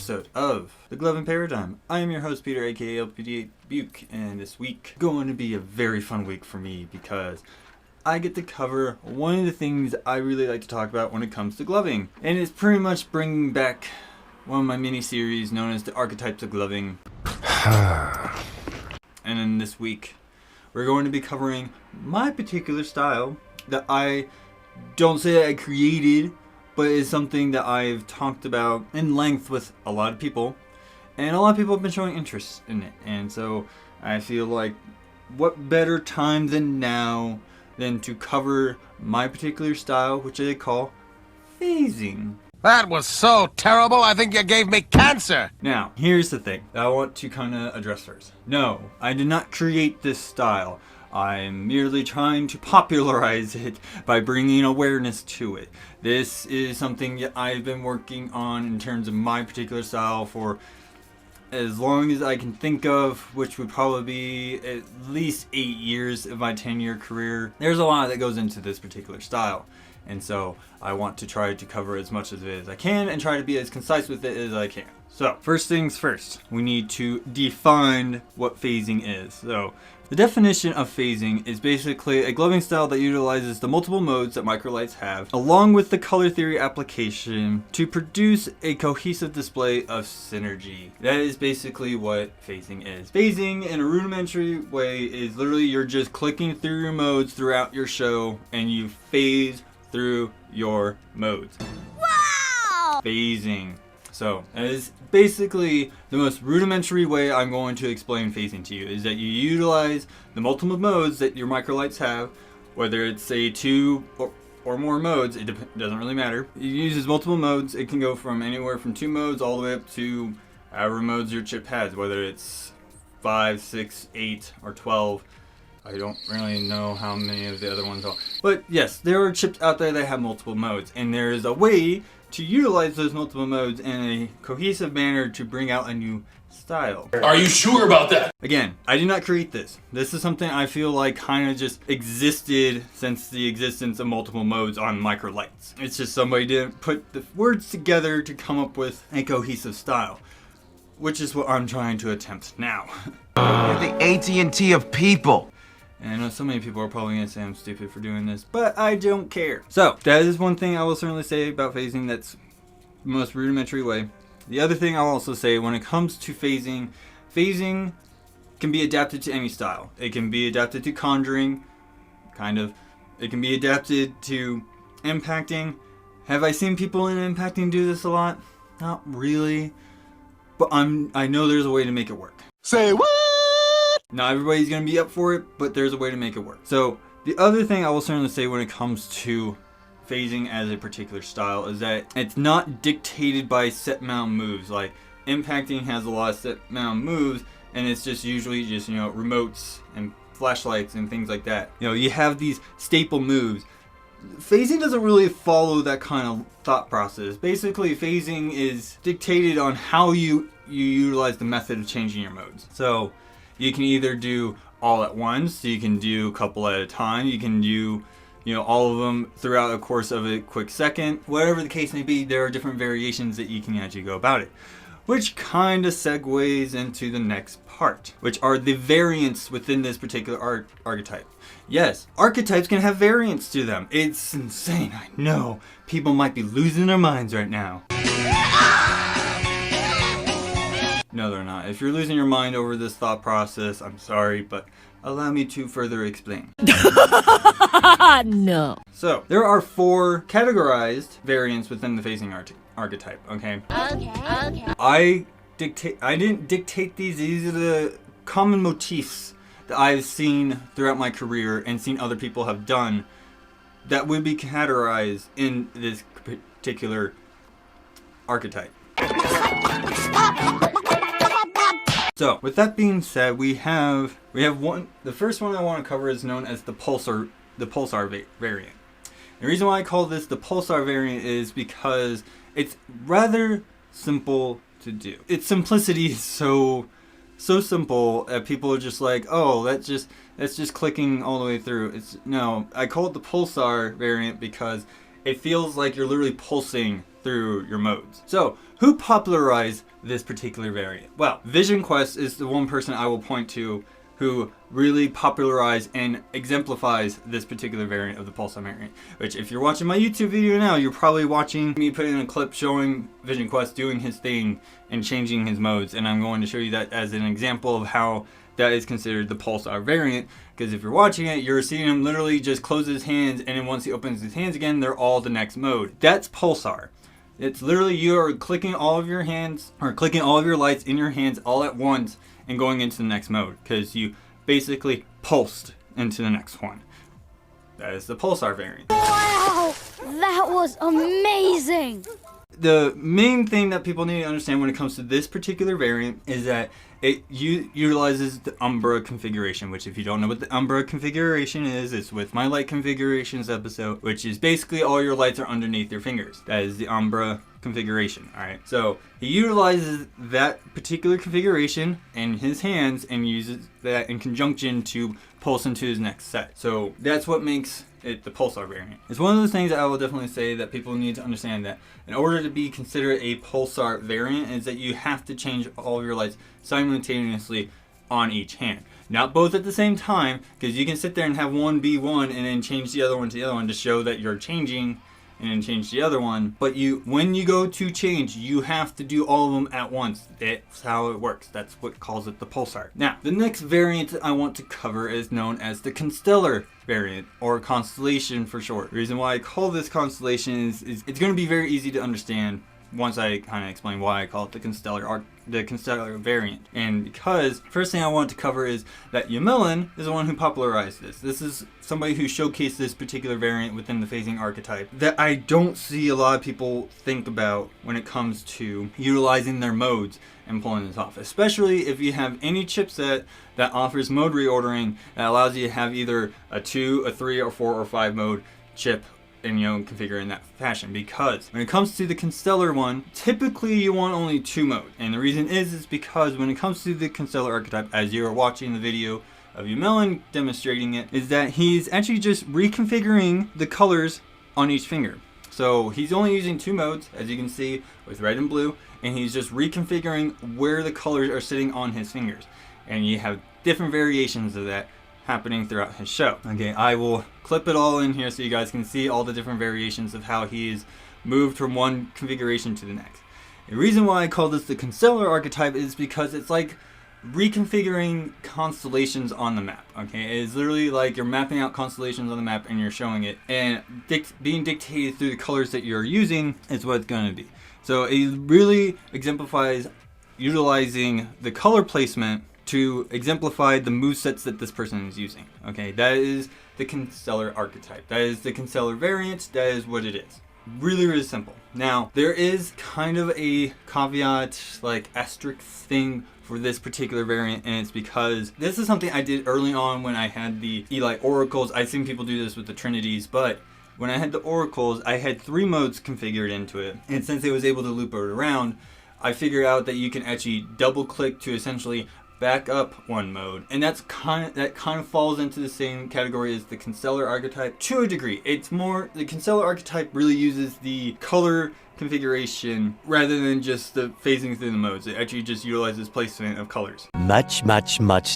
episode of The Gloving Paradigm. I am your host, Peter, aka LPD Buke, and this week going to be a very fun week for me because I get to cover one of the things I really like to talk about when it comes to gloving. And it's pretty much bringing back one of my mini-series known as the Archetypes of Gloving. And then this week, we're going to be covering my particular style that I don't say I created, but is something that I've talked about in length with a lot of people. And a lot of people have been showing interest in it. And so I feel like what better time than now than to cover my particular style, which I call phasing. That was so terrible, I think you gave me cancer! Now, here's the thing that I want to kind of address first. No, I did not create this style. I'm merely trying to popularize it by bringing awareness to it. This is something that I've been working on in terms of my particular style for as long as I can think of, which would probably be at least 8 years of my 10-year career. There's a lot that goes into this particular style. And so I want to try to cover as much of it as I can and try to be as concise with it as I can. So first things first, we need to define what phasing is. So the definition of phasing is basically a gloving style that utilizes the multiple modes that microlights have, along with the color theory application to produce a cohesive display of synergy. That is basically what phasing is. Phasing in a rudimentary way is literally you're just clicking through your modes throughout your show and you phase through your modes. Wow! Phasing. So, that is basically the most rudimentary way I'm going to explain phasing to you, is that you utilize the multiple modes that your microlights have, whether it's say 2 or more modes, it doesn't really matter. It uses multiple modes. It can go from anywhere from 2 modes all the way up to however modes your chip has, whether it's 5, 6, 8, or 12. I don't really know how many of the other ones are. But yes, there are chips out there that have multiple modes, and there is a way to utilize those multiple modes in a cohesive manner to bring out a new style. Are you sure about that? Again, I did not create this. This is something I feel like kind of just existed since the existence of multiple modes on microlights. It's just somebody didn't put the words together to come up with a cohesive style, which is what I'm trying to attempt now. You're the AT&T of people. And I know so many people are probably going to say I'm stupid for doing this, but I don't care. So, that is one thing I will certainly say about phasing that's the most rudimentary way. The other thing I'll also say when it comes to phasing, phasing can be adapted to any style. It can be adapted to conjuring, kind of. It can be adapted to impacting. Have I seen people in impacting do this a lot? Not really. But I know there's a way to make it work. Say what? Not everybody's going to be up for it, but there's a way to make it work. So the other thing I will certainly say when it comes to phasing as a particular style is that it's not dictated by set amount moves. Like impacting has a lot of set amount moves, and it's just usually just, you know, remotes and flashlights and things like that. You know, you have these staple moves. Phasing doesn't really follow that kind of thought process. Basically, phasing is dictated on how you utilize the method of changing your modes. So you can either do all at once, you can do a couple at a time, you can do, you know, all of them throughout the course of a quick second. Whatever the case may be, there are different variations that you can actually go about it. Which kind of segues into the next part, which are the variants within this particular archetype. Yes, archetypes can have variants to them. It's insane, I know. People might be losing their minds right now. No, they're not. If you're losing your mind over this thought process, I'm sorry, but allow me to further explain. No. So, there are 4 categorized variants within the phasing archetype, okay? Okay. I didn't dictate these. These are the common motifs that I've seen throughout my career and seen other people have done that would be categorized in this particular archetype. So, with that being said, we have one. The first one I want to cover is known as the pulsar variant. The reason why I call this the pulsar variant is because it's rather simple to do. Its simplicity is so simple that people are just like, oh, that's just clicking all the way through. No, I call it the pulsar variant because it feels like you're literally pulsing through your modes. So, who popularized this particular variant? Well, VisionQuest is the one person I will point to who really popularized and exemplifies this particular variant of the Pulsar variant. Which, if you're watching my YouTube video now, you're probably watching me put in a clip showing VisionQuest doing his thing and changing his modes, and I'm going to show you that as an example of how that is considered the Pulsar variant, because if you're watching it, you're seeing him literally just close his hands, and then once he opens his hands again, they're all the next mode. That's Pulsar. It's literally you are clicking all of your hands, or clicking all of your lights in your hands all at once and going into the next mode, because you basically pulsed into the next one. That is the Pulsar variant. Wow! That was amazing! The main thing that people need to understand when it comes to this particular variant is that it utilizes the Umbra configuration, which if you don't know what the Umbra configuration is, it's with my light configurations episode, which is basically all your lights are underneath your fingers. That is the Umbra configuration, alright? So he utilizes that particular configuration in his hands and uses that in conjunction to pulse into his next set. So that's what makes it the Pulsar variant. It's one of those things that I will definitely say that people need to understand, that in order to be considered a Pulsar variant is that you have to change all of your lights simultaneously on each hand. Not both at the same time, because you can sit there and have one be one and then change the other one to the other one to show that you're changing and then change the other one. But when you go to change, you have to do all of them at once. That's how it works. That's what calls it the Pulsar. Now, the next variant that I want to cover is known as the Constellar variant, or Constellation for short. The reason why I call this Constellation is it's going to be very easy to understand once I kind of explain why I call it the Constellar variant. And because first thing I want to cover is that YuMelon is the one who popularized this. This is somebody who showcased this particular variant within the Phazing archetype that I don't see a lot of people think about when it comes to utilizing their modes and pulling this off. Especially if you have any chipset that offers mode reordering that allows you to have either a 2, a 3, or 4, or 5 mode chip and configure in that fashion. Because when it comes to the Constellar one, typically you want only 2 modes, and the reason is because when it comes to the Constellar archetype, as you are watching the video of YuMelon demonstrating it, is that he's actually just reconfiguring the colors on each finger. So he's only using 2 modes, as you can see, with red and blue, and he's just reconfiguring where the colors are sitting on his fingers. And you have different variations of that happening throughout his show. Okay, I will clip it all in here so you guys can see all the different variations of how he's moved from one configuration to the next. The reason why I call this the Constellar archetype is because it's like reconfiguring constellations on the map. Okay, it is literally like you're mapping out constellations on the map and you're showing it, and being dictated through the colors that you're using is what it's going to be. So it really exemplifies utilizing the color placement to exemplify the movesets that this person is using. Okay, that is the Constellar archetype. That is the Constellar variant. That is what it is. Really, really simple. Now, there is kind of a caveat, like asterisk thing for this particular variant, and it's because this is something I did early on when I had the Eli Oracles. I've seen people do this with the Trinities, but when I had the Oracles, I had 3 modes configured into it, and since it was able to loop it around, I figured out that you can actually double click to essentially back up one mode, and that kind of falls into the same category as the Constellar archetype to a degree. It's more, the Constellar archetype really uses the color configuration rather than just the phasing through the modes. It actually just utilizes placement of colors. Much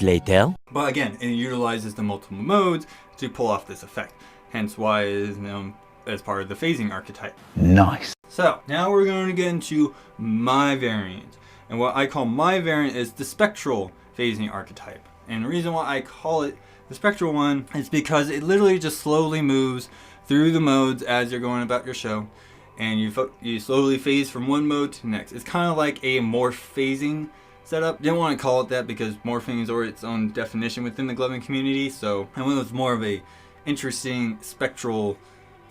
later. But again, it utilizes the multiple modes to pull off this effect. Hence why it is known as part of the Phazing archetype. Nice. So now we're going to get into my variant. And what I call my variant is the Spectral Phazing archetype. And the reason why I call it the Spectral one is because it literally just slowly moves through the modes as you're going about your show. And you slowly phase from one mode to the next. It's kind of like a morph phasing setup. Didn't want to call it that because morphing is already its own definition within the gloving community. So I went with more of a interesting spectral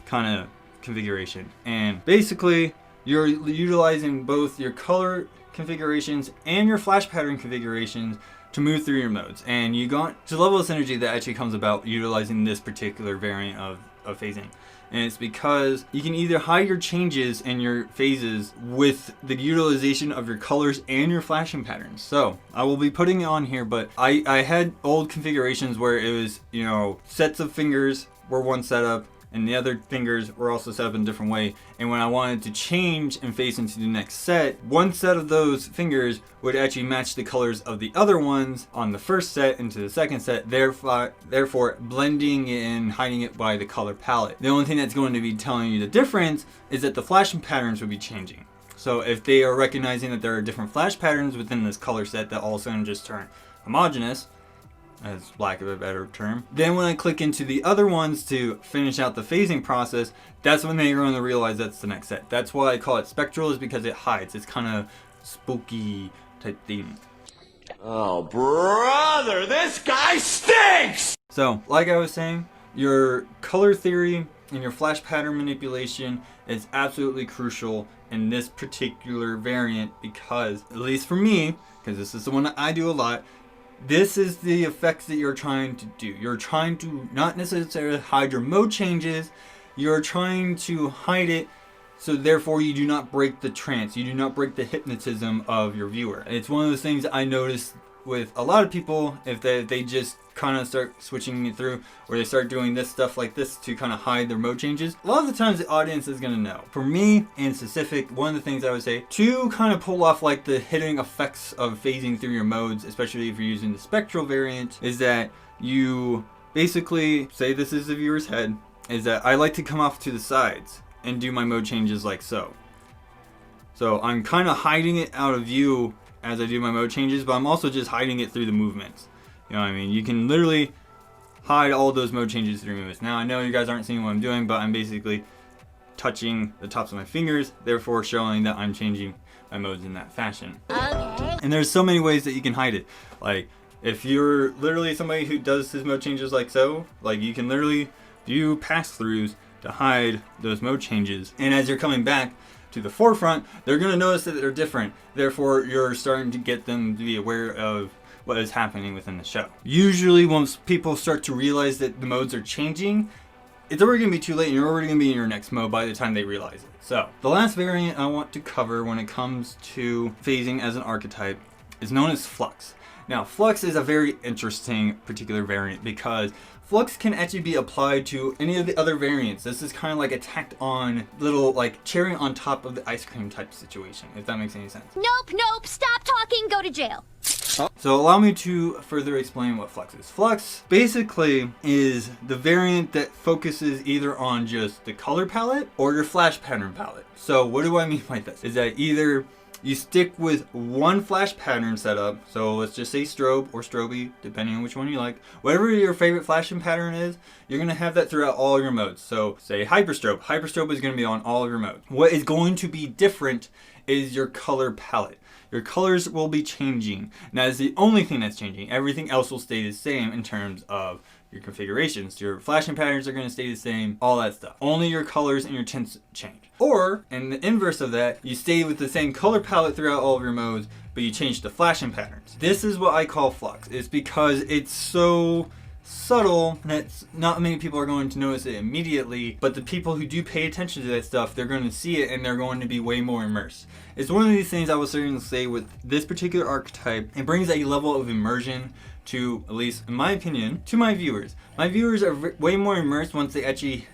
kind of configuration. And basically, you're utilizing both your color configurations and your flash pattern configurations to move through your modes, and you got to level of synergy that actually comes about utilizing this particular variant of phasing. And it's because you can either hide your changes and your phases with the utilization of your colors and your flashing patterns. So I will be putting it on here, but I had old configurations where it was, sets of fingers were one setup, and the other fingers were also set up in a different way. And when I wanted to change and phase into the next set, one set of those fingers would actually match the colors of the other ones on the first set into the second set, therefore blending in, hiding it by the color palette. The only thing that's going to be telling you the difference is that the flashing patterns would be changing. So if they are recognizing that there are different flash patterns within this color set that all of a sudden just turn homogeneous, as lack of a better term, then when I click into the other ones to finish out the phasing process, that's when they're going to realize that's the next set. That's why I call it spectral, is because it hides. It's kind of spooky type theme. Oh, brother, this guy stinks! So, like I was saying, your color theory and your flash pattern manipulation is absolutely crucial in this particular variant because, at least for me, because this is the one that I do a lot, this is the effects that you're trying to do. You're trying to not necessarily hide your mode changes, you're trying to hide it so therefore you do not break the trance, you do not break the hypnotism of your viewer. It's one of those things I noticed with a lot of people, if they just kind of start switching it through, or they start doing this stuff like this to kind of hide their mode changes, a lot of the times the audience is going to know. For me, in specific, one of the things I would say to kind of pull off like the hidden effects of phasing through your modes, especially if you're using the spectral variant, is that you basically say this is the viewer's head, is that I like to come off to the sides and do my mode changes like so. So I'm kind of hiding it out of view as I do my mode changes, but I'm also just hiding it through the movements. You know what I mean? You can literally hide all those mode changes through movements. Now I know you guys aren't seeing what I'm doing, but I'm basically touching the tops of my fingers, therefore showing that I'm changing my modes in that fashion. Okay. And there's so many ways that you can hide it. Like, if you're literally somebody who does his mode changes like so, like you can literally do pass-throughs to hide those mode changes. And as you're coming back to the forefront, they're going to notice that they're different. Therefore, you're starting to get them to be aware of what is happening within the show. Usually, once people start to realize that the modes are changing, it's already going to be too late and you're already going to be in your next mode by the time they realize it. So, the last variant I want to cover when it comes to phasing as an archetype is known as Flux. Now, Flux is a very interesting particular variant because Flux can actually be applied to any of the other variants. This is kind of like a tacked on little like cherry on top of the ice cream type situation, if that makes any sense. Nope, stop talking, go to jail. So allow me to further explain what Flux is. Flux basically is the variant that focuses either on just the color palette or your flash pattern palette. So what do I mean by this? Is that either you stick with one flash pattern setup, so let's just say strobe or strobey, depending on which one you like. Whatever your favorite flashing pattern is, you're going to have that throughout all your modes. So say hyperstrobe. Hyperstrobe is going to be on all of your modes. What is going to be different is your color palette. Your colors will be changing. And that is the only thing that's changing. Everything else will stay the same in terms of your configurations. Your flashing patterns are going to stay the same, all that stuff. Only your colors and your tints change. Or, in the inverse of that, you stay with the same color palette throughout all of your modes, but you change the flashing patterns. This is what I call Flux. It's because it's so subtle that not many people are going to notice it immediately, but the people who do pay attention to that stuff, they're going to see it and they're going to be way more immersed. It's one of these things I will certainly say with this particular archetype, it brings a level of immersion to, at least in my opinion, to my viewers. My viewers are way more immersed once they actually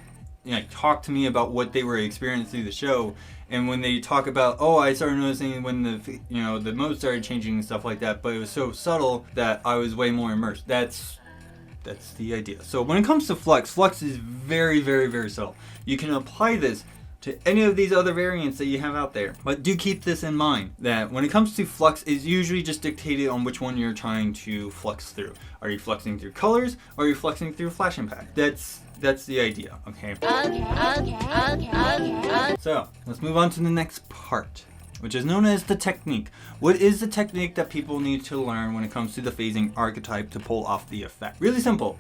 talk to me about what they were experiencing through the show, and when they talk about, oh, I started noticing when the mode started changing and stuff like that, but it was so subtle that I was way more immersed. That's the idea. So when it comes to Flux, Flux is very, very, very subtle. You can apply this to any of these other variants that you have out there. But do keep this in mind, that when it comes to Flux, it's usually just dictated on which one you're trying to flux through. Are you fluxing through colors, or are you fluxing through flashing patterns? That's the idea, okay? So, let's move on to the next part, which is known as the technique. What is the technique that people need to learn when it comes to the phasing archetype to pull off the effect? Really simple.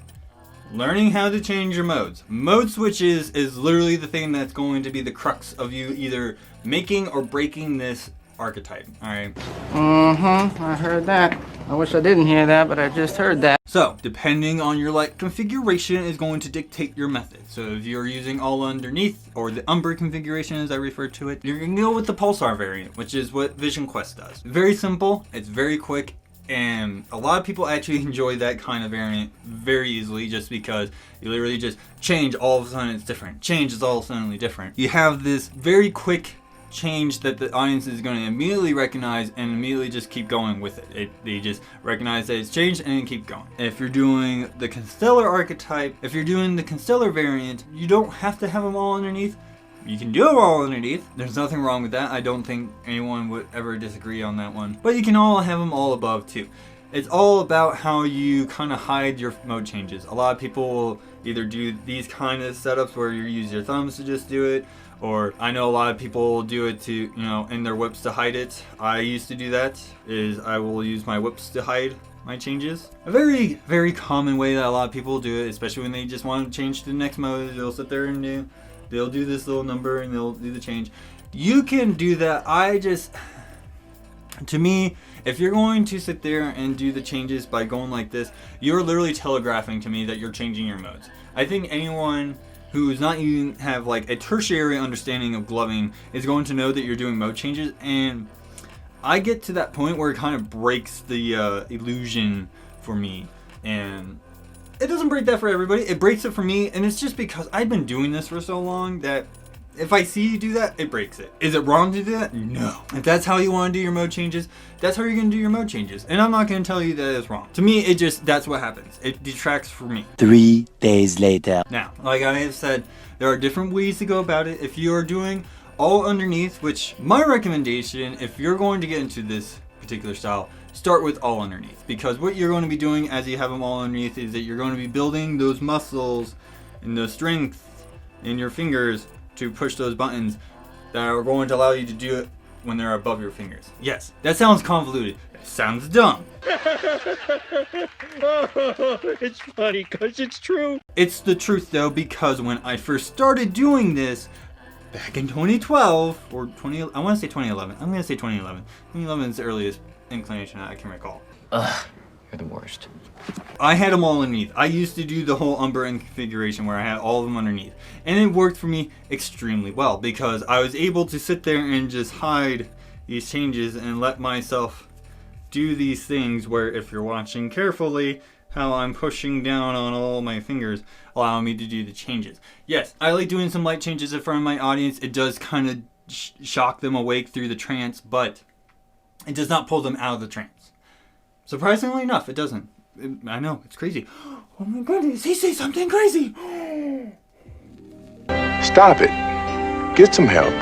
Learning how to change your modes. Mode switches is literally the thing that's going to be the crux of you either making or breaking this archetype, alright? I heard that. I wish I didn't hear that, but I just heard that. So, depending on your configuration is going to dictate your method. So if you're using all underneath, or the Umber configuration as I refer to it, you're going to go with the Pulsar variant, which is what VisionQuest does. Very simple, it's very quick, And a lot of people actually enjoy that kind of variant very easily, just because you literally just change, all of a sudden it's different. Change is all of a sudden different. You have this very quick change that the audience is going to immediately recognize and immediately just keep going with it. They just recognize that it's changed and then keep going. If you're doing the Constellar archetype, if you're doing the Constellar variant, you don't have to have them all underneath. You can do them all underneath. There's nothing wrong with that. I don't think anyone would ever disagree on that one. But you can all have them all above too. It's all about how you kind of hide your mode changes. A lot of people will either do these kind of setups where you use your thumbs to just do it, or I know a lot of people do it to, in their whips to hide it. I used to do that, is I will use my whips to hide my changes. A very, very common way that a lot of people do it, especially when they just want to change to the next mode. They'll sit there and they'll do this little number and they'll do the change. You can do that. To me, if you're going to sit there and do the changes by going like this, you're literally telegraphing to me that you're changing your modes. I think anyone who's not even have like a tertiary understanding of gloving is going to know that you're doing mode changes, and I get to that point where it kind of breaks the illusion for me, and it doesn't break that for everybody. It breaks it for me, and it's just because I've been doing this for so long that if I see you do that, it breaks it. Is it wrong to do that? No. If that's how you want to do your mode changes, that's how you're going to do your mode changes. And I'm not going to tell you that it's wrong. To me, that's what happens. It detracts for me. 3 days later. Now, like I have said, there are different ways to go about it. If you are doing all underneath, which my recommendation, if you're going to get into this particular style, start with all underneath. Because what you're going to be doing as you have them all underneath is that you're going to be building those muscles and the strength in your fingers to push those buttons that are going to allow you to do it when they're above your fingers. Yes, that sounds convoluted. It sounds dumb. It's funny because it's true. It's the truth though, because when I first started doing this back in 2012 or I want to say 2011. I'm going to say 2011. 2011 is the earliest inclination I can recall. Ugh, you're the worst. I had them all underneath. I used to do the whole Umber configuration where I had all of them underneath. And it worked for me extremely well because I was able to sit there and just hide these changes and let myself do these things where, if you're watching carefully, how I'm pushing down on all my fingers, allowing me to do the changes. Yes, I like doing some light changes in front of my audience. It does kind of shock them awake through the trance, but it does not pull them out of the trance. Surprisingly enough, it doesn't. I know, it's crazy. Oh my goodness, he said something crazy. Stop it. Get some help.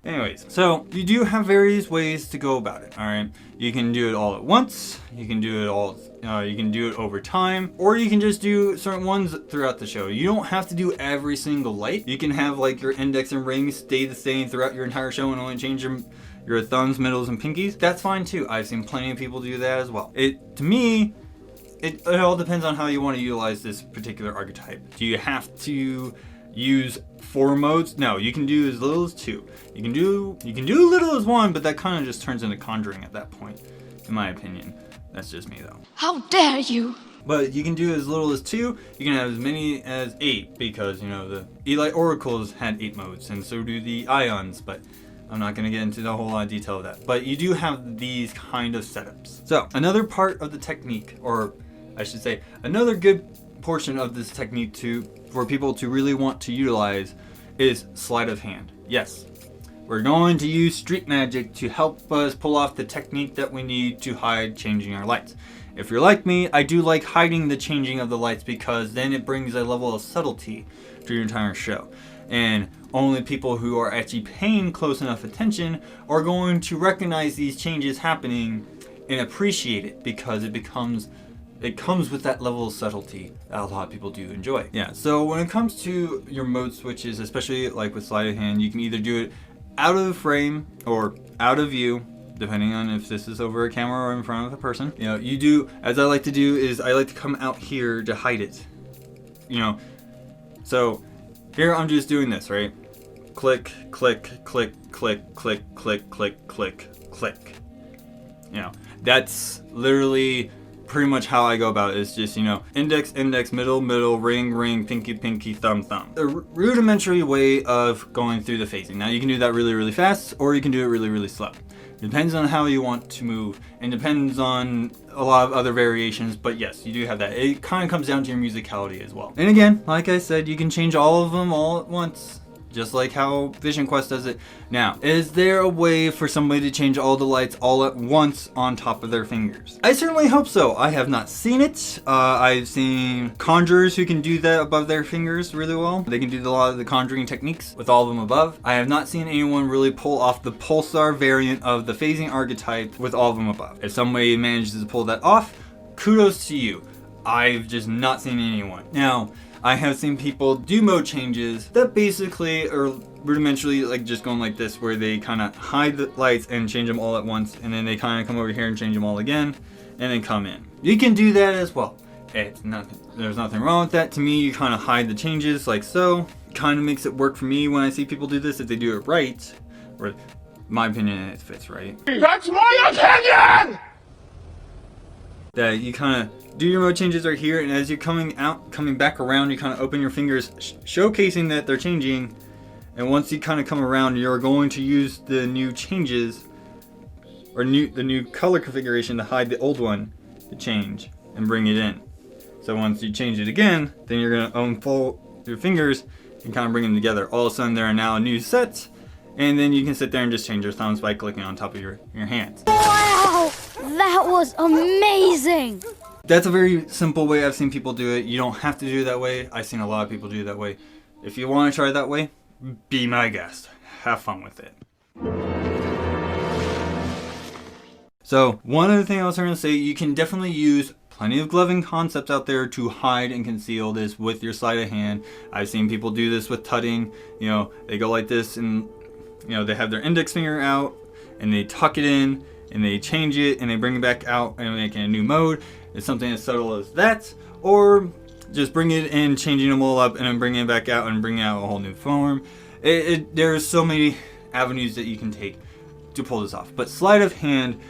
Anyways, so you do have various ways to go about it, alright? You can do it all at once, you can do it over time, or you can just do certain ones throughout the show. You don't have to do every single light. You can have like your index and rings stay the same throughout your entire show and only change your thumbs, middles, and pinkies. That's fine too. I've seen plenty of people do that as well. To me, it all depends on how you want to utilize this particular archetype. Do you have to use 4 modes? No, you can do as little as 2. You can do little as 1, but that kind of just turns into conjuring at that point, in my opinion. That's just me though. How dare you! But you can do as little as 2. You can have as many as 8 because the Eli Oracles had 8 modes, and so do the Ions. But I'm not going to get into the whole lot of detail of that. But you do have these kind of setups. So another part of the technique, or I should say, another good portion of this technique for people to really want to utilize is sleight of hand. Yes, we're going to use street magic to help us pull off the technique that we need to hide changing our lights. If you're like me, I do like hiding the changing of the lights because then it brings a level of subtlety to your entire show. And only people who are actually paying close enough attention are going to recognize these changes happening and appreciate it because it comes with that level of subtlety that a lot of people do enjoy. Yeah, so when it comes to your mode switches, especially like with sleight of hand, you can either do it out of frame or out of view, depending on if this is over a camera or in front of a person. You do, as I like to do, is I like to come out here to hide it. So here I'm just doing this, right? Click, click, click, click, click, click, click, click, click. That's literally pretty much how I go about it. Is just, index, index, middle, middle, ring, ring, pinky, pinky, thumb, thumb. A rudimentary way of going through the phasing. Now you can do that really, really fast, or you can do it really, really slow. Depends on how you want to move, and depends on a lot of other variations, but yes, you do have that. It kind of comes down to your musicality as well. And again, like I said, you can change all of them all at once, just like how VisionQuest does it. Now, is there a way for somebody to change all the lights all at once on top of their fingers? I certainly hope so. I have not seen it. I've seen conjurers who can do that above their fingers really well. They can do a lot of the conjuring techniques with all of them above. I have not seen anyone really pull off the pulsar variant of the phasing archetype with all of them above. If somebody manages to pull that off, kudos to you. I've just not seen anyone. Now, I have seen people do mode changes that basically are rudimentarily like just going like this, where they kind of hide the lights and change them all at once, and then they kind of come over here and change them all again, and then come in. You can do that as well. It's nothing. There's nothing wrong with that. To me, you kind of hide the changes like so. Kind of makes it work for me when I see people do this if they do it right. Or, my opinion, it fits right. That's my opinion! That you kind of do your mode changes right here, and as you're coming back around, you kind of open your fingers, showcasing that they're changing. And once you kind of come around, you're going to use the new changes, or the new color configuration to hide the old one to change and bring it in. So once you change it again, then you're going to unfold your fingers and kind of bring them together. All of a sudden, there are now a new set, and then you can sit there and just change your thumbs by clicking on top of your hands. Wow! That was amazing! That's a very simple way I've seen people do it. You don't have to do it that way. I've seen a lot of people do it that way. If you want to try it that way, be my guest. Have fun with it. So, one other thing I was going to say, you can definitely use plenty of gloving concepts out there to hide and conceal this with your sleight of hand. I've seen people do this with tutting. You know, they go like this and, you know, they have their index finger out and they tuck it in and they change it and they bring it back out and make it a new mode. It's something as subtle as that, or just bring it in, changing them all up and then bringing it back out and bringing out a whole new form. There's so many avenues that you can take to pull this off. But sleight of hand,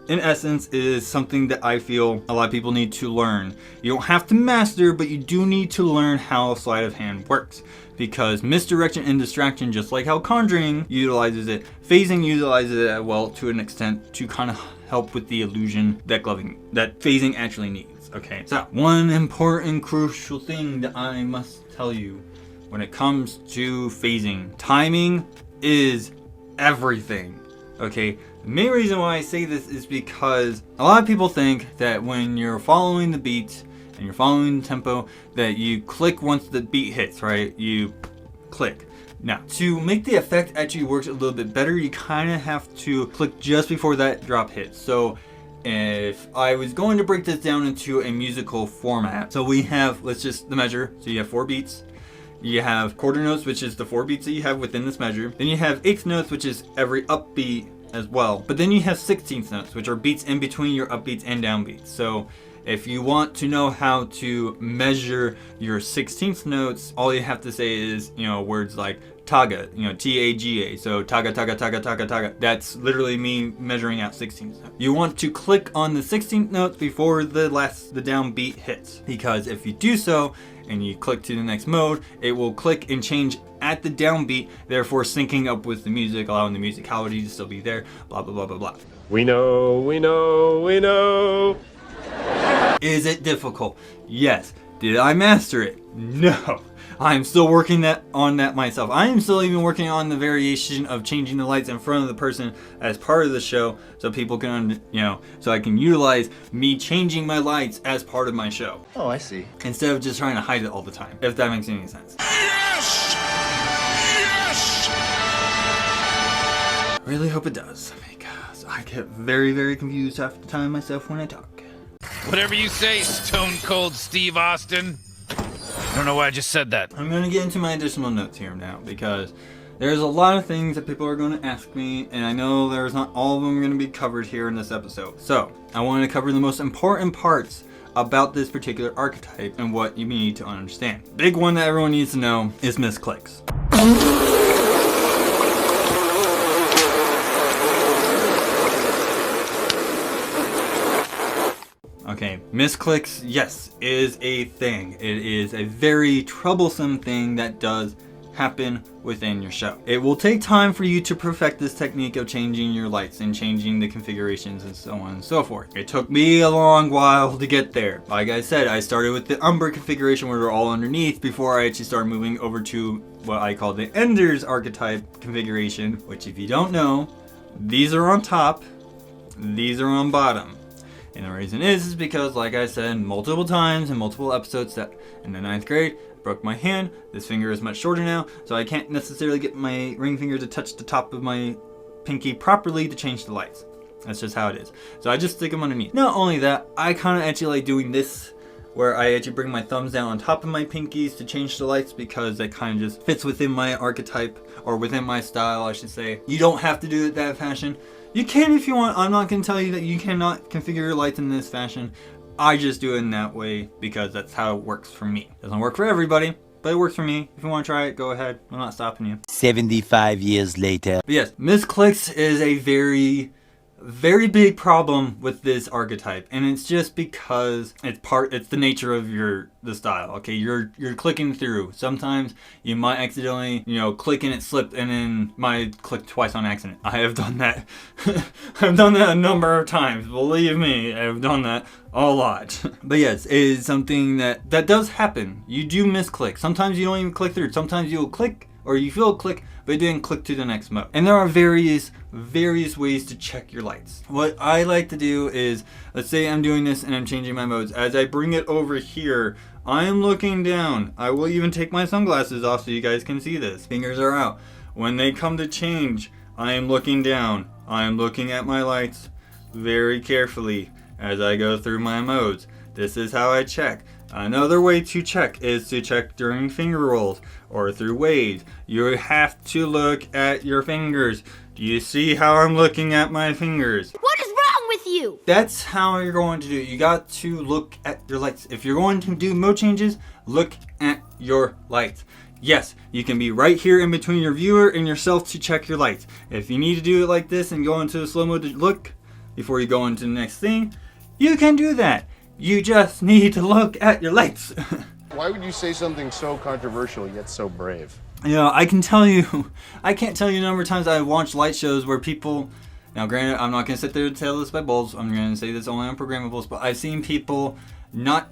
in essence, is something that I feel a lot of people need to learn. You don't have to master, but you do need to learn how sleight of hand works. Because misdirection and distraction, just like how conjuring utilizes it, phasing utilizes it well to an extent to kind of help with the illusion that phasing actually needs. Okay, so one important crucial thing that I must tell you when it comes to phasing, timing is everything. Okay, the main reason why I say this is because a lot of people think that when you're following the beat and you're following the tempo, that you click once the beat hits, right? You click. Now, to make the effect actually work a little bit better, you kind of have to click just before that drop hits. So if I was going to break this down into a musical format, so we have, let's just the measure. So you have 4 beats. You have quarter notes, which is the 4 beats that you have within this measure. Then you have eighth notes, which is every upbeat as well. But then you have 16th notes, which are beats in between your upbeats and downbeats. So if you want to know how to measure your 16th notes, all you have to say is, you know, words like taga, you know, T-A-G-A. So taga, taga, taga, taga, taga. That's literally me measuring out 16th notes. You want to click on the 16th notes before the downbeat hits. Because if you do so, and you click to the next mode, it will click and change at the downbeat, therefore syncing up with the music, allowing the musicality to still be there, blah, blah, blah, blah, blah. We know, we know, we know. Is it difficult? Yes. Did I master it? No. I'm still working on that myself. I am still even working on the variation of changing the lights in front of the person as part of the show, so people can, so I can utilize me changing my lights as part of my show. Oh, I see. Instead of just trying to hide it all the time, if that makes any sense. Yes! Yes! I really hope it does, because I get very, very confused half the time myself when I talk. Whatever you say, Stone Cold Steve Austin. I don't know why I just said that. I'm going to get into my additional notes here now, because there's a lot of things that people are going to ask me, and I know there's not all of them going to be covered here in this episode. So, I want to cover the most important parts about this particular archetype and what you need to understand. Big one that everyone needs to know is misclicks. Okay, misclicks, yes, is a thing. It is a very troublesome thing that does happen within your show. It will take time for you to perfect this technique of changing your lights and changing the configurations and so on and so forth. It took me a long while to get there. Like I said, I started with the Umber configuration where they're all underneath before I actually started moving over to what I call the Ender's archetype configuration, which if you don't know, these are on top, these are on bottom. And the reason is because, like I said multiple times in multiple episodes, that in the 9th grade, I broke my hand. This finger is much shorter now, so I can't necessarily get my ring finger to touch the top of my pinky properly to change the lights. That's just how it is. So I just stick them underneath. Not only that, I kind of actually like doing this, where I actually bring my thumbs down on top of my pinkies to change the lights, because that kind of just fits within my archetype, or within my style, I should say. You don't have to do it that fashion. You can if you want. I'm not going to tell you that you cannot configure your lights in this fashion. I just do it in that way because that's how it works for me. Doesn't work for everybody, but it works for me. If you want to try it, go ahead. I'm not stopping you. 75 years later. But yes, misclicks is a very big problem with this archetype, and it's just because it's the nature of the style. Okay, you're clicking through. Sometimes you might accidentally, click and it slipped, and then might click twice on accident. I have done that. I've done that a number of times. Believe me, I've done that a lot. But yes, it is something that does happen. You do misclick. Sometimes you don't even click through. Sometimes you'll click, or you feel a click, but it didn't click to the next mode. And there are various ways to check your lights. What I like to do is, let's say I'm doing this and I'm changing my modes. As I bring it over here, I am looking down. I will even take my sunglasses off so you guys can see this. Fingers are out. When they come to change, I am looking down. I am looking at my lights very carefully as I go through my modes. This is how I check. Another way to check is to check during finger rolls or through waves. You have to look at your fingers. Do you see how I'm looking at my fingers? What is wrong with you? That's how you're going to do it. You got to look at your lights. If you're going to do mode changes, look at your lights. Yes, you can be right here in between your viewer and yourself to check your lights. If you need to do it like this and go into slow mode to look before you go into the next thing, you can do that. You just need to look at your lights. Why would you say something so controversial yet so brave? I can't tell you the number of times I've watched light shows where people, now granted, I'm not going to sit there and tell this by bulbs, I'm going to say this only on programmables, but I've seen people not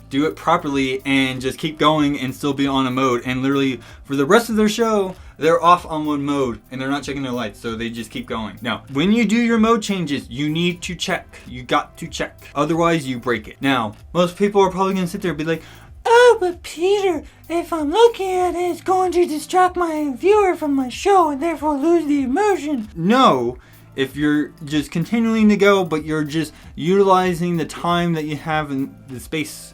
do it properly and just keep going and still be on a mode, and literally for the rest of their show, they're off on one mode and they're not checking their lights, so they just keep going. Now, when you do your mode changes, you need to check. You got to check. Otherwise, you break it. Now, most people are probably going to sit there and be like, oh, but Peter, if I'm looking at it, it's going to distract my viewer from my show and therefore lose the immersion. No, if you're just continuing to go, but you're just utilizing the time that you have in the space,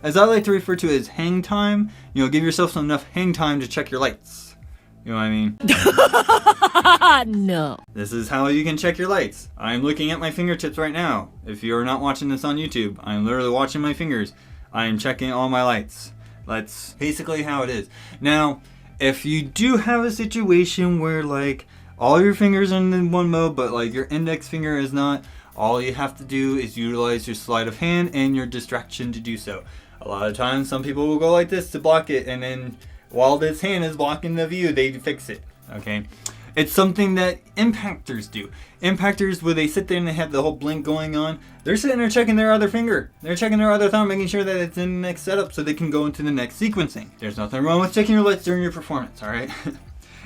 as I like to refer to it as hang time, give yourself enough hang time to check your lights. You know what I mean? No. This is how you can check your lights. I'm looking at my fingertips right now. If you're not watching this on YouTube, I'm literally watching my fingers. I am checking all my lights. That's basically how it is. Now, if you do have a situation where all your fingers are in one mode, but your index finger is not, all you have to do is utilize your sleight of hand and your distraction to do so. A lot of times, some people will go like this to block it, and then while this hand is blocking the view, they fix it. Okay? It's something that impactors do. Impactors, where they sit there and they have the whole blink going on, they're sitting there checking their other finger. They're checking their other thumb, making sure that it's in the next setup so they can go into the next sequencing. There's nothing wrong with checking your lights during your performance, alright?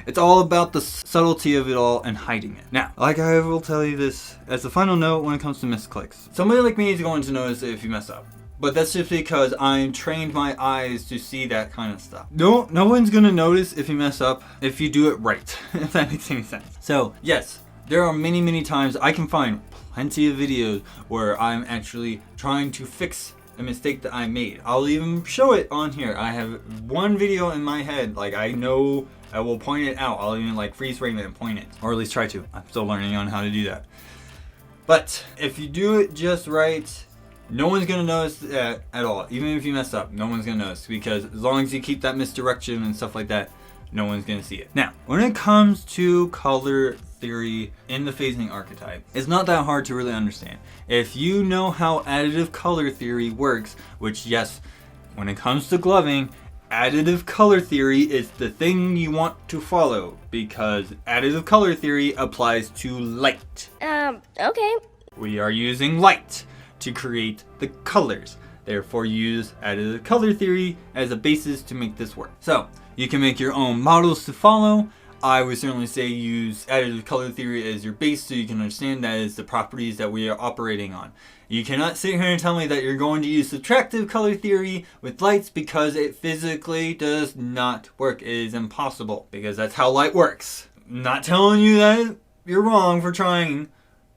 It's all about the subtlety of it all and hiding it. Now, like I will tell you this as a final note when it comes to misclicks. Somebody like me is going to notice if you mess up. But that's just because I'm trained my eyes to see that kind of stuff. No one's gonna notice if you mess up if you do it right, if that makes any sense. So, yes, there are many times I can find plenty of videos where I'm actually trying to fix a mistake that I made. I'll even show it on here. I have one video in my head, I know I will point it out. I'll even freeze frame it and point it, or at least try to. I'm still learning on how to do that. But if you do it just right, no one's gonna notice that at all. Even if you mess up, no one's gonna notice, because as long as you keep that misdirection and stuff like that, no one's gonna see it. Now, when it comes to color theory in the phasing archetype, it's not that hard to really understand. If you know how additive color theory works, which yes, when it comes to gloving, additive color theory is the thing you want to follow, because additive color theory applies to light. Okay. We are using light to create the colors. Therefore, use additive color theory as a basis to make this work. So, you can make your own models to follow. I would certainly say use additive color theory as your base so you can understand that is the properties that we are operating on. You cannot sit here and tell me that you're going to use subtractive color theory with lights, because it physically does not work. It is impossible, because that's how light works. I'm not telling you that you're wrong for trying.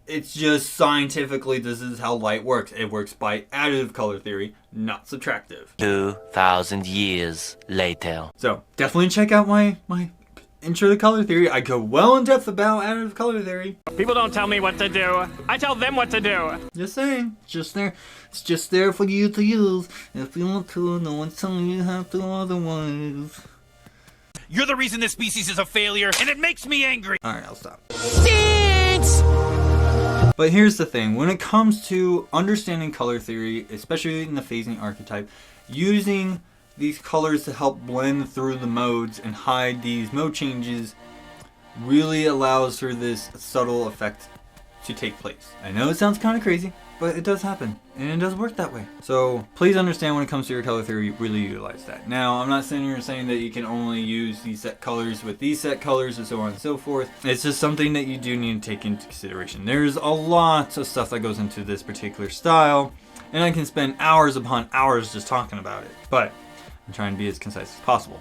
It's just scientifically this is how light works. It works by additive color theory, not subtractive. 2,000 years later. So definitely check out my intro to color theory. I go well in depth about additive color theory. People don't tell me what to do. I tell them what to do. Just saying, it's just there for you to use. If you want to, no one's telling you how to otherwise. You're the reason this species is a failure, and it makes me angry. Alright, I'll stop. But here's the thing, when it comes to understanding color theory, especially in the phasing archetype, using these colors to help blend through the modes and hide these mode changes really allows for this subtle effect to take place. I know it sounds kind of crazy, but it does happen, and it does work that way. So please understand, when it comes to your color theory, really utilize that. Now, I'm not sitting here saying that you can only use these set colors with these set colors and so on and so forth. It's just something that you do need to take into consideration. There's a lot of stuff that goes into this particular style, and I can spend hours upon hours just talking about it, but I'm trying to be as concise as possible.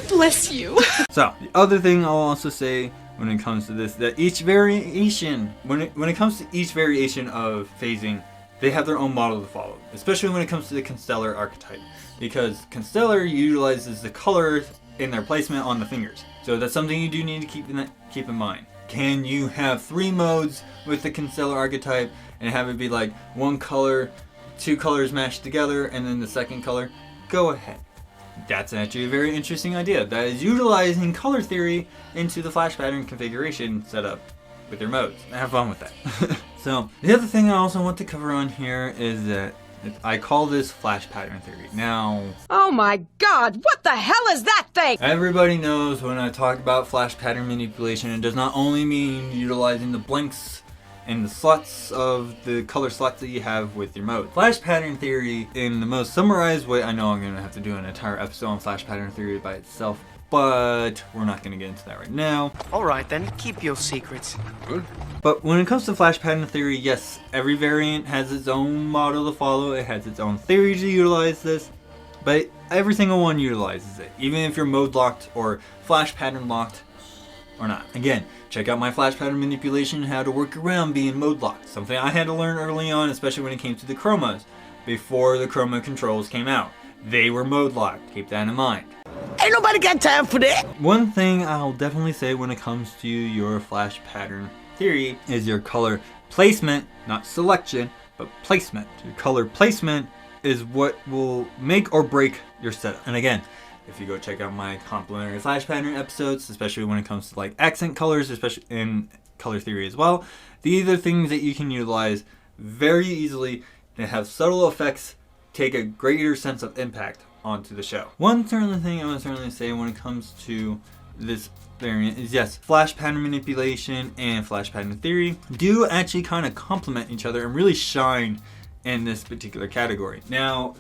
Bless you. So, the other thing I'll also say when it comes to this, that each variation, when it comes to each variation of phasing, they have their own model to follow, especially when it comes to the constellar archetype, because constellar utilizes the colors in their placement on the fingers. So that's something you do need to keep in mind. Can you have 3 modes with the constellar archetype and have it be like one color, 2 colors mashed together, and then the second color? Go ahead. That's actually a very interesting idea. That is utilizing color theory into the flash pattern configuration setup with your modes. Have fun with that. So, the other thing I also want to cover on here is that I call this flash pattern theory. Now, Oh my god, what the hell is that thing? everybody knows when I talk about flash pattern manipulation, it does not only mean utilizing the blanks and the slots of the color slots that you have with your mode. Flash pattern theory, in the most summarized way, I know I'm going to have to do an entire episode on flash pattern theory by itself, but we're not going to get into that right now. Alright then, keep your secrets. But when it comes to flash pattern theory, yes, every variant has its own model to follow, it has its own theory to utilize this, but every single one utilizes it, even if you're mode locked or flash pattern locked or not. Again, check out my flash pattern manipulation, how to work around being mode locked. Something I had to learn early on, especially when it came to the chromas, before the chroma controls came out. They were mode locked, keep that in mind. Ain't nobody got time for that. One thing I'll definitely say when it comes to your flash pattern theory is your color placement, not selection, but placement. Your color placement is what will make or break your setup. And again, if you go check out my complementary flash pattern episodes, especially when it comes to like accent colors, especially in color theory as well, these are things that you can utilize very easily and have subtle effects take a greater sense of impact onto the show. One certain thing I would certainly say when it comes to this variant is, yes, flash pattern manipulation and flash pattern theory do actually kind of complement each other and really shine in this particular category. Now,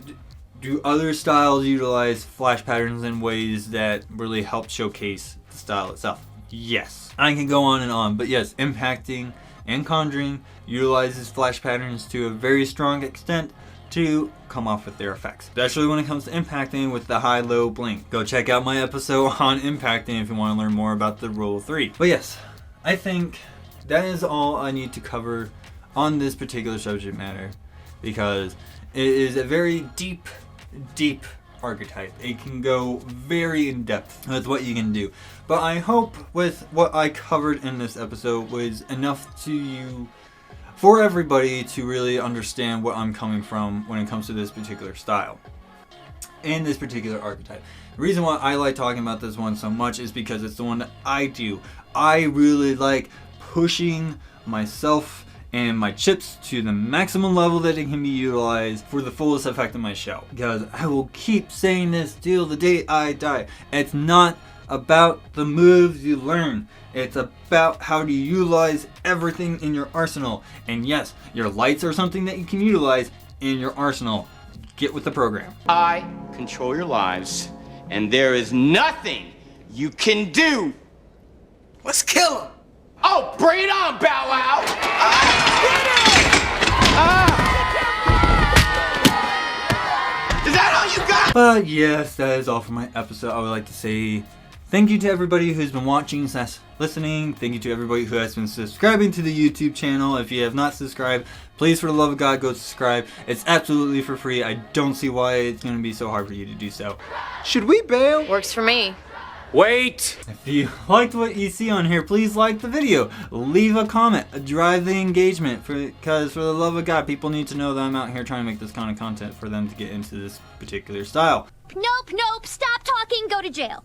do other styles utilize flash patterns in ways that really help showcase the style itself? Yes. I can go on and on, but yes, impacting and conjuring utilizes flash patterns to a very strong extent to come off with their effects, especially when it comes to impacting with the high-low blink. Go check out my episode on impacting if you want to learn more about the rule of 3. But yes, I think that is all I need to cover on this particular subject matter, because it is a very deep archetype. It can go very in depth with what you can do. But I hope with what I covered in this episode was enough to you, for everybody to really understand what I'm coming from when it comes to this particular style and this particular archetype. The reason why I like talking about this one so much is because it's the one that I do. I really like pushing myself and my chips to the maximum level that it can be utilized for the fullest effect of my show. Because I will keep saying this till the day I die. It's not about the moves you learn. It's about how to utilize everything in your arsenal. And yes, your lights are something that you can utilize in your arsenal. Get with the program. I control your lives, and there is nothing you can do. Let's kill him. Oh, bring it on, Bow Wow! Is that all you got? But yes, that is all for my episode. I would like to say thank you to everybody who's been watching / listening. Thank you to everybody who has been subscribing to the YouTube channel. If you have not subscribed, please, for the love of God, go subscribe. It's absolutely for free. I don't see why it's going to be so hard for you to do so. Should we bail? Works for me. Wait! If you liked what you see on here, please like the video. Leave a comment. Drive the engagement. Because for the love of God, people need to know that I'm out here trying to make this kind of content for them to get into this particular style. Nope. Stop talking. Go to jail.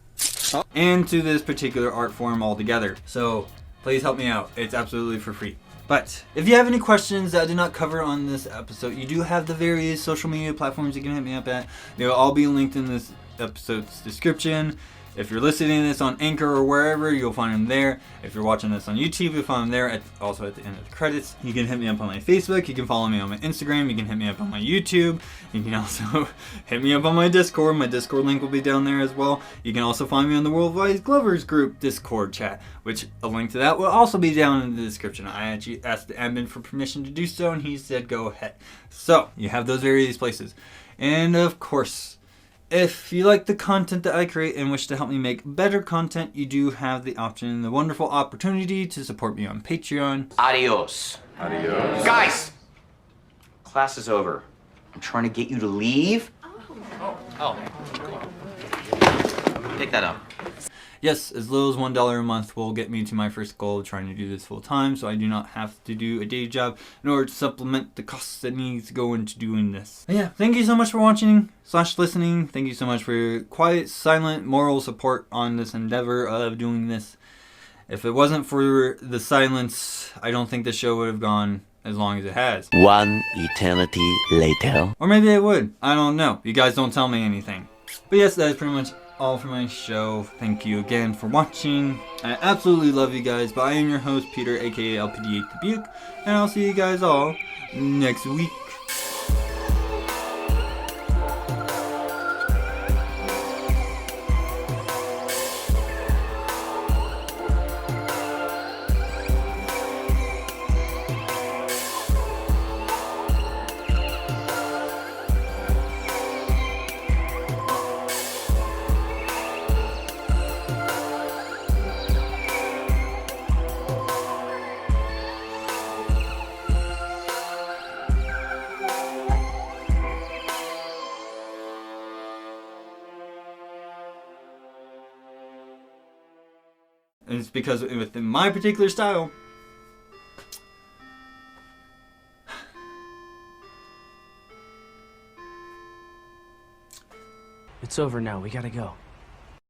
And to this particular art form altogether. So please help me out. It's absolutely for free. But if you have any questions that I did not cover on this episode, you do have the various social media platforms you can hit me up at. They'll all be linked in this episode's description. If you're listening to this on Anchor or wherever, you'll find them there. If you're watching this on YouTube, you'll find them there, also at the end of the credits. You can hit me up on my Facebook. You can follow me on my Instagram. You can hit me up on my YouTube. You can also hit me up on my Discord. My Discord link will be down there as well. You can also find me on the Worldwide Glovers Group Discord chat, which a link to that will also be down in the description. I actually asked the admin for permission to do so, and he said go ahead. So, you have those various places. And of course, if you like the content that I create and wish to help me make better content, you do have the option, the wonderful opportunity to support me on Patreon. Adios. Adios. Guys! Class is over. I'm trying to get you to leave. Oh. Pick that up. Yes, as little as $1 a month will get me to my first goal of trying to do this full time, so I do not have to do a day job in order to supplement the costs that needs to go into doing this. But yeah, thank you so much for watching / listening. Thank you so much for your quiet, silent, moral support on this endeavor of doing this. If it wasn't for the silence, I don't think the show would have gone as long as it has. One eternity later. Or maybe it would. I don't know. You guys don't tell me anything. But yes, that is pretty much all for my show. Thank you again for watching. I absolutely love you guys, but I am your host, Peter, aka LPD8 the Buke, and I'll see you guys all next week. And it's because within my particular style, It's over now. We gotta go.